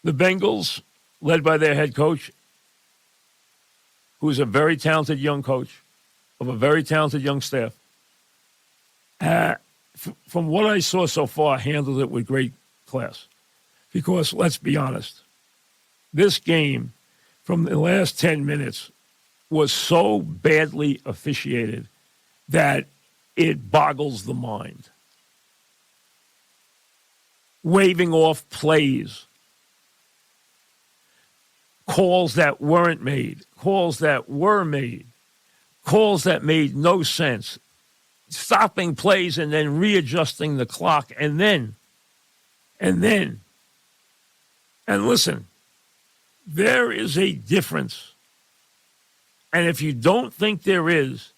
The Bengals, led by their head coach, who's a very talented young coach of a very talented young staff, from what I saw so far, handled it with great class. Because let's be honest, this game from the last 10 minutes was so badly officiated that it boggles the mind. Waving off plays, calls that weren't made, calls that were made, calls that made no sense, stopping plays and then readjusting the clock, and listen, there is a difference. And if you don't think there is,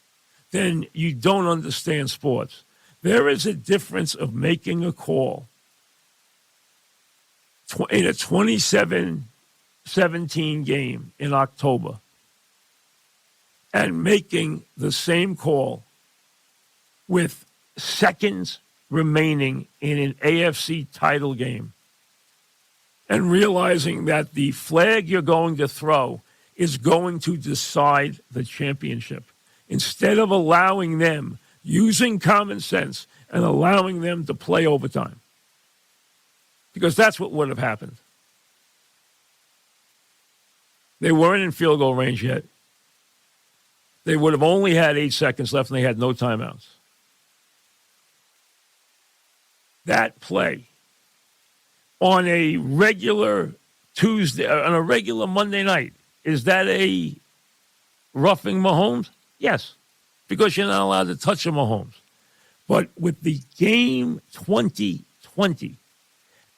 then you don't understand sports. There is a difference of making a call in a 27-17 game in October and making the same call with seconds remaining in an AFC title game and realizing that the flag you're going to throw is going to decide the championship. Instead of allowing them, using common sense and allowing them to play overtime. Because that's what would have happened. They weren't in field goal range yet. They would have only had 8 seconds left and they had no timeouts. That play on a regular Tuesday, on a regular Monday night, is that a roughing Mahomes? Yes, because you're not allowed to touch a Mahomes. But with the game 2020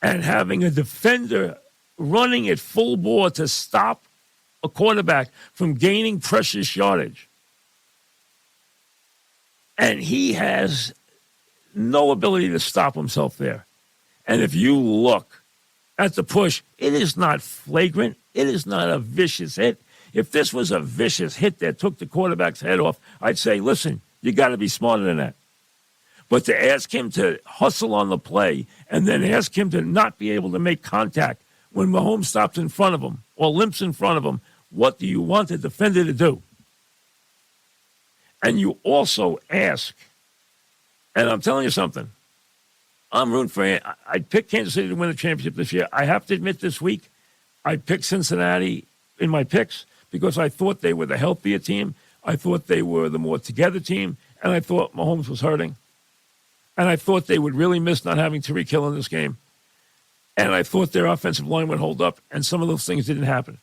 and having a defender running at full bore to stop a quarterback from gaining precious yardage, and he has no ability to stop himself there. And if you look at the push, it is not flagrant. It is not a vicious hit. If this was a vicious hit that took the quarterback's head off, I'd say, listen, you got to be smarter than that. But to ask him to hustle on the play and then ask him to not be able to make contact when Mahomes stops in front of him or limps in front of him, what do you want the defender to do? And you also ask, and I'm telling you something, I'm rooting for it. I picked Kansas City to win the championship this year. I have to admit this week, I picked Cincinnati in my picks because I thought they were the healthier team. I thought they were the more together team, and I thought Mahomes was hurting. And I thought they would really miss not having Tyreek Hill in this game. And I thought their offensive line would hold up, and some of those things didn't happen.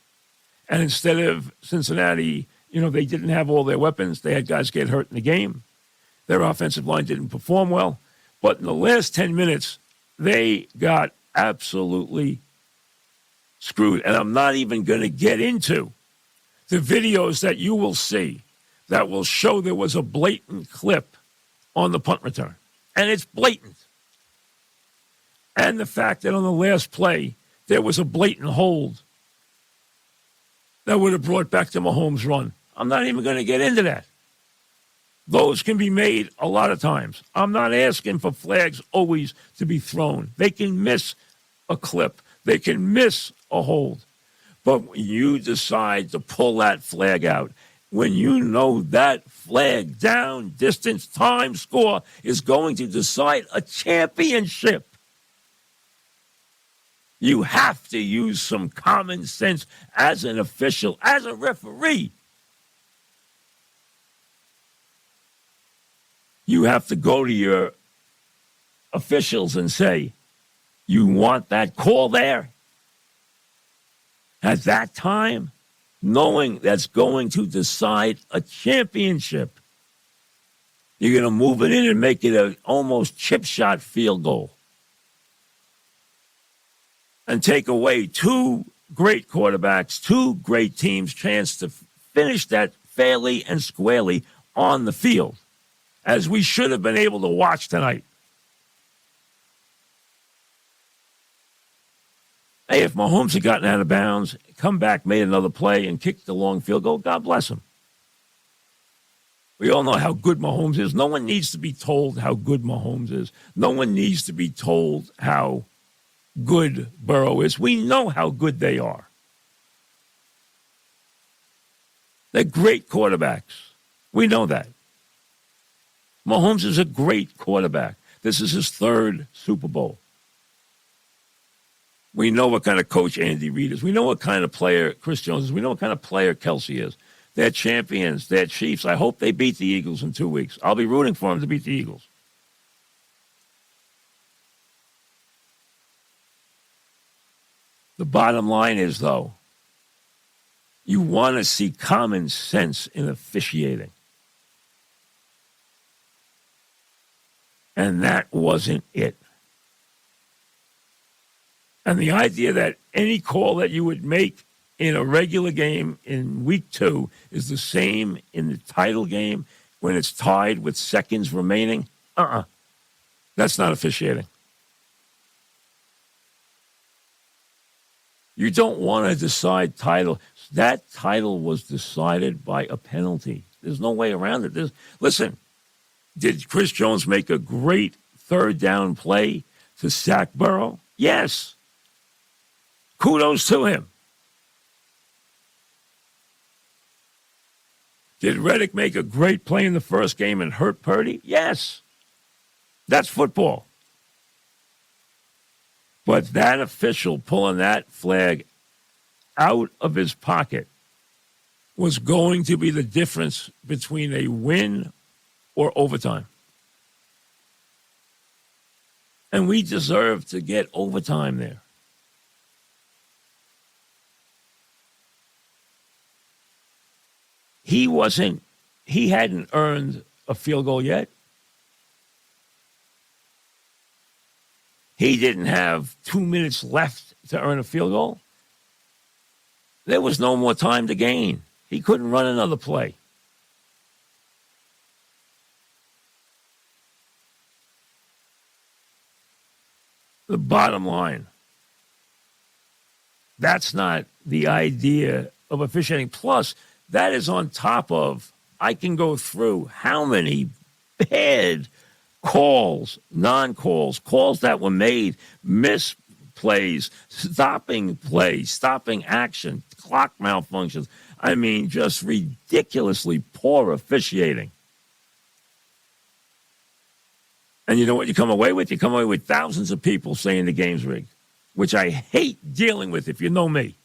And instead of Cincinnati, they didn't have all their weapons. They had guys get hurt in the game. Their offensive line didn't perform well. But in the last 10 minutes, they got absolutely screwed. And I'm not even going to get into the videos that you will see that will show there was a blatant clip on the punt return. And it's blatant. And the fact that on the last play, there was a blatant hold that would have brought back the Mahomes run. I'm not even going to get into that. Those can be made a lot of times. I'm not asking for flags always to be thrown. They can miss a clip. They can miss a hold. But when you decide to pull that flag out, when you know that flag, down, distance, time, score, is going to decide a championship, you have to use some common sense as an official, as a referee. You have to go to your officials and say, you want that call there? At that time, knowing that's going to decide a championship. You're going to move it in and make it an almost chip shot field goal. And take away two great quarterbacks, two great teams' chance to finish that fairly and squarely on the field, as we should have been able to watch tonight. Hey, if Mahomes had gotten out of bounds, come back, made another play, and kicked the long field goal, God bless him. We all know how good Mahomes is. No one needs to be told how good Mahomes is. No one needs to be told how good Burrow is. We know how good they are. They're great quarterbacks. We know that. Mahomes is a great quarterback. This is his third Super Bowl. We know what kind of coach Andy Reid is. We know what kind of player Chris Jones is. We know what kind of player Kelsey is. They're champions. They're Chiefs. I hope they beat the Eagles in 2 weeks. I'll be rooting for them to beat the Eagles. The bottom line is, though, you want to see common sense in officiating. And that wasn't it. And the idea that any call that you would make in a regular game in week 2 is the same in the title game when it's tied with seconds remaining, that's not officiating. You don't want to decide title. That title was decided by a penalty. There's no way around it. Listen, did Chris Jones make a great third down play to sack Burrow? Yes. Kudos to him. Did Reddick make a great play in the first game and hurt Purdy? Yes. That's football. But that official pulling that flag out of his pocket was going to be the difference between a win or overtime. And we deserve to get overtime there. He hadn't earned a field goal yet. He didn't have 2 minutes left to earn a field goal. There was no more time to gain. He couldn't run another play. The bottom line, that's not the idea of officiating. Plus, that is on top of, I can go through how many bad calls, non-calls, calls that were made, misplays, stopping plays, stopping action, clock malfunctions. I mean, just ridiculously poor officiating. And you know what you come away with? You come away with thousands of people saying the game's rigged, which I hate dealing with if you know me.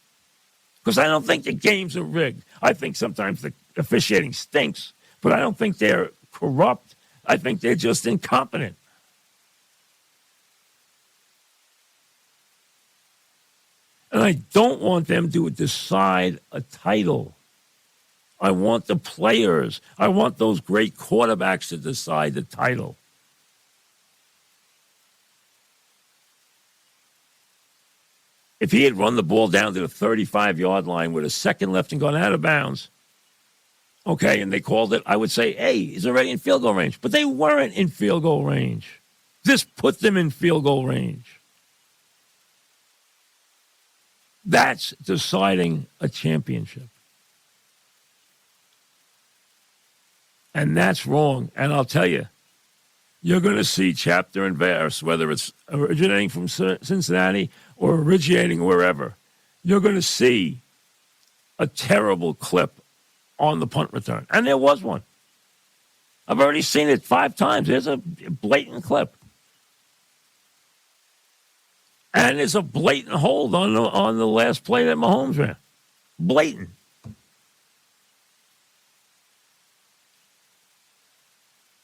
Because I don't think the games are rigged. I think sometimes the officiating stinks, but I don't think they're corrupt. I think they're just incompetent. And I don't want them to decide a title. I want the players. I want those great quarterbacks to decide the title. If he had run the ball down to the 35-yard line with a second left and gone out of bounds, okay, and they called it, I would say, hey, he's already in field goal range. But they weren't in field goal range. This put them in field goal range. That's deciding a championship. And that's wrong. And I'll tell you, you're going to see chapter and verse, whether it's originating from Cincinnati or originating wherever. You're going to see a terrible clip on the punt return. And there was one. I've already seen it 5 times. There's a blatant clip. And there's a blatant hold on the last play that Mahomes ran. Blatant.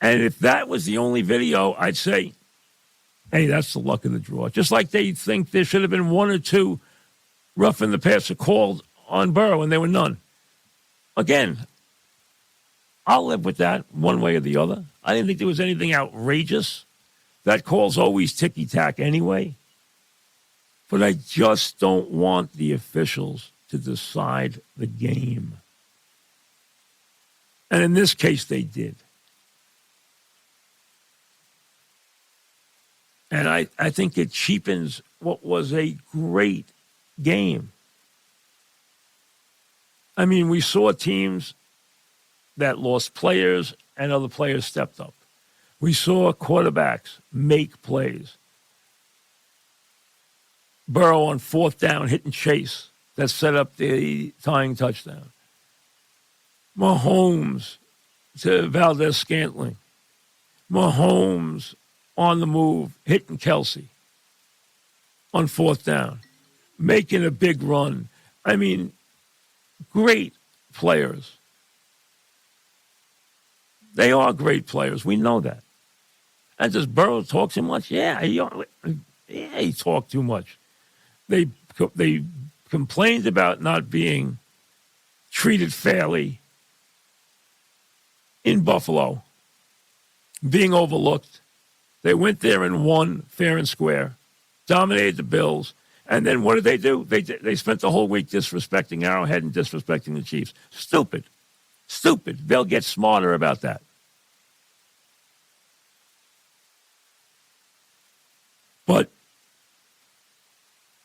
And if that was the only video, I'd say, hey, that's the luck of the draw. Just like they think there should have been 1 or 2 roughing the passer called on Burrow, and there were none. Again, I'll live with that one way or the other. I didn't think there was anything outrageous. That call's always ticky-tack anyway. But I just don't want the officials to decide the game. And in this case, they did. And I think it cheapens what was a great game. I mean, we saw teams that lost players and other players stepped up. We saw quarterbacks make plays. Burrow on fourth down, hit and chase. That set up the tying touchdown. Mahomes to Valdez-Scantling. Mahomes on the move, hitting Kelsey on fourth down, making a big run. I mean, great players. They are great players. We know that. And does Burrow talk too much? Yeah, he talked too much. They complained about not being treated fairly in Buffalo, being overlooked. They went there and won fair and square, dominated the Bills, and then what did they do? They spent the whole week disrespecting Arrowhead and disrespecting the Chiefs. Stupid. Stupid. They'll get smarter about that. But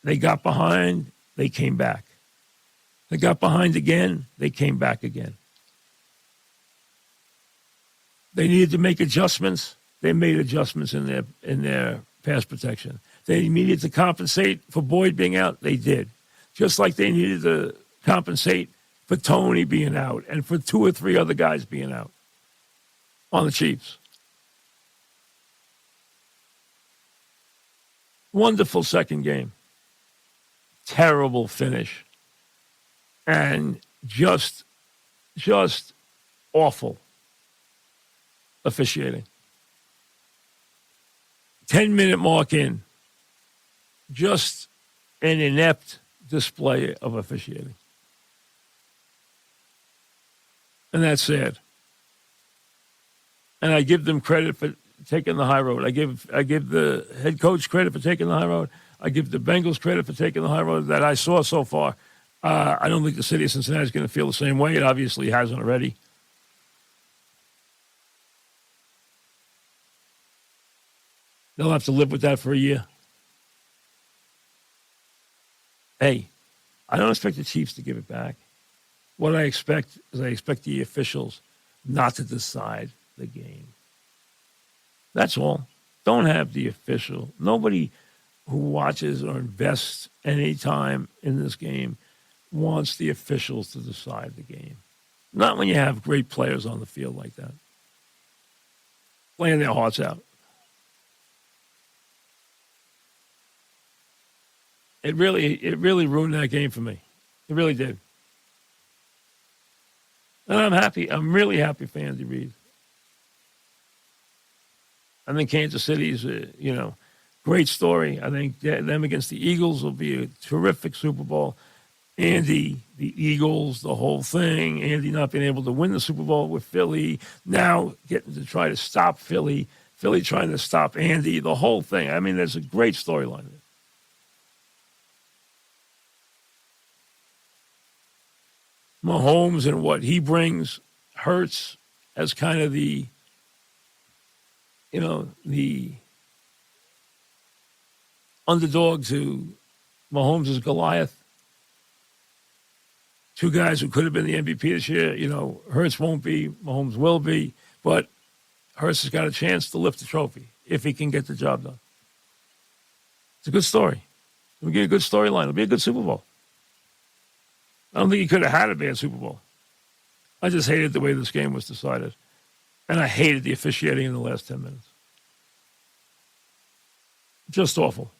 they got behind, they came back. They got behind again, they came back again. They needed to make adjustments. They made adjustments in their pass protection. They needed to compensate for Boyd being out. They did. Just like they needed to compensate for Tony being out and for two or three other guys being out on the Chiefs. Wonderful second game. Terrible finish. And just awful officiating. 10-minute mark in. Just an inept display of officiating. And that's sad. And I give them credit for taking the high road. I give the head coach credit for taking the high road. I give the Bengals credit for taking the high road that I saw so far. I don't think the city of Cincinnati is going to feel the same way. It obviously hasn't already. They'll have to live with that for a year. Hey, I don't expect the Chiefs to give it back. What I expect is I expect the officials not to decide the game. That's all. Don't have the official. Nobody who watches or invests any time in this game wants the officials to decide the game. Not when you have great players on the field like that, playing their hearts out. It really ruined that game for me. It really did. And I'm happy. I'm really happy for Andy Reid. I think Kansas City's, great story. I think them against the Eagles will be a terrific Super Bowl. Andy, the Eagles, the whole thing. Andy not being able to win the Super Bowl with Philly. Now getting to try to stop Philly. Philly trying to stop Andy. The whole thing. I mean, there's a great storyline there. Mahomes and what he brings hurts as kind of the underdog to Mahomes' Goliath. Two guys who could have been the MVP this year. Hurts won't be, Mahomes will be, but Hurts has got a chance to lift the trophy if he can get the job done. It's a good story. It'll be a good storyline. It'll be a good Super Bowl. I don't think he could have had a bad Super Bowl. I just hated the way this game was decided. And I hated the officiating in the last 10 minutes. Just awful.